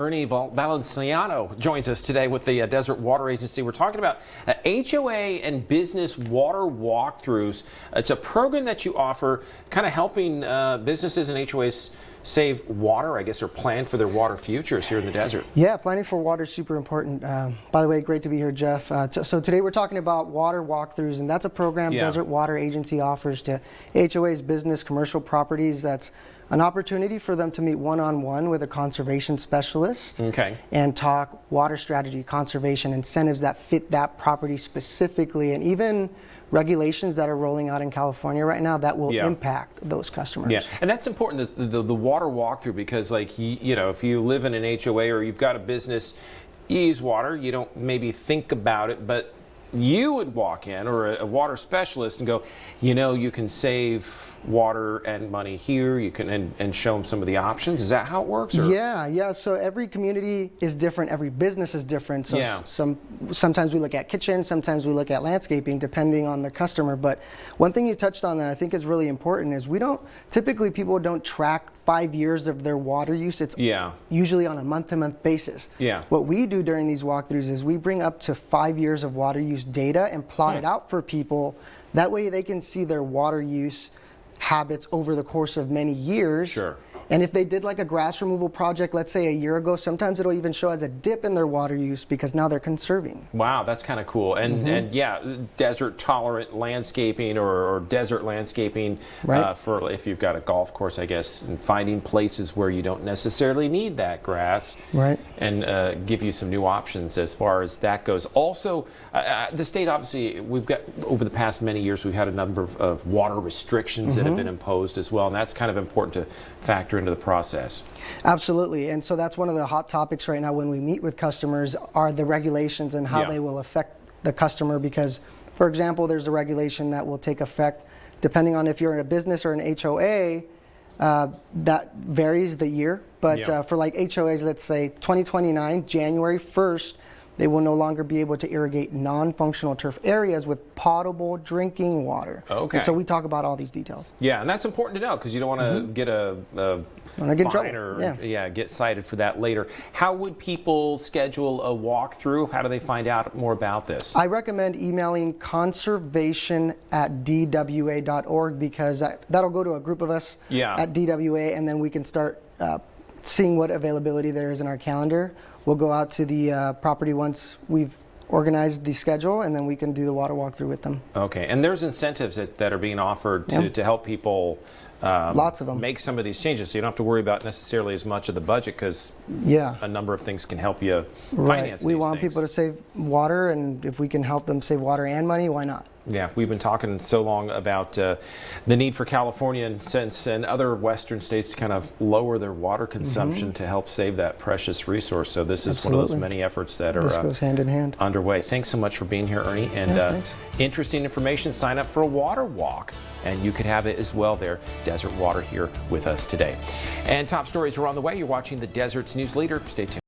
Ernye Valenciano joins us today with the Desert Water Agency. We're talking about HOA and business water walkthroughs. It's a program that you offer, kind of helping businesses and HOAs save water, I guess, or plan for their water futures here in the desert. Yeah, planning for water is super important. By the way, great to be here, Jeff. So today we're talking about water walkthroughs, and that's a program Desert Water Agency offers to HOAs, business, commercial properties. That's an opportunity for them to meet one-on-one with a conservation specialist and talk water strategy, conservation, incentives that fit that property specifically, and even regulations that are rolling out in California right now that will impact those customers. Yeah, and that's important, the water walkthrough, because like, you know, if you live in an HOA or you've got a business, you use water, you don't maybe think about it, but you would walk in, or a water specialist, and go, you know, you can save water and money here. You can and show them some of the options. Is that how it works? Or? Yeah. So every community is different. Every business is different. So sometimes we look at kitchen, sometimes we look at landscaping, depending on the customer. But one thing you touched on that I think is really important is typically people don't track 5 years of their water use. It's usually on a month-to-month basis. What we do during these walkthroughs is we bring up to 5 years of water use data and plot it out for people. That way they can see their water use habits over the course of many years. And if they did like a grass removal project, let's say a year ago, sometimes it'll even show as a dip in their water use because now they're conserving. Wow, that's kind of cool. And yeah, desert tolerant landscaping or desert landscaping for if you've got a golf course, I guess, and finding places where you don't necessarily need that grass and give you some new options as far as that goes. Also, the state, obviously, we've got, over the past many years, we've had a number of water restrictions that have been imposed as well, and that's kind of important to factor into the process. Absolutely, and so that's one of the hot topics right now when we meet with customers are the regulations and how they will affect the customer, because, for example, there's a regulation that will take effect depending on if you're in a business or an HOA. That varies the year, but for like HOAs, let's say 2029, January 1st, they will no longer be able to irrigate non-functional turf areas with potable drinking water. And so we talk about all these details. Yeah, and that's important to know because you don't want to get a fine or get cited for that later. How would people schedule a walkthrough? How do they find out more about this? I recommend emailing conservation@dwa.org because that'll go to a group of us at DWA, and then we can start seeing what availability there is in our calendar. We'll go out to the property once we've organized the schedule, and then we can do the water walkthrough with them. Okay, and there's incentives that are being offered to help people lots of them make some of these changes, so you don't have to worry about necessarily as much of the budget because a number of things can help you finance We want people to save water, and if we can help them save water and money, why not? Yeah, we've been talking so long about the need for California and other western states to kind of lower their water consumption to help save that precious resource. So this is one of those many efforts that are goes hand in hand. Underway. Thanks so much for being here, Ernye. And interesting information. Sign up for a water walk, and you could have it as well there. Desert Water here with us today. And top stories are on the way. You're watching the Desert's News Leader. Stay tuned.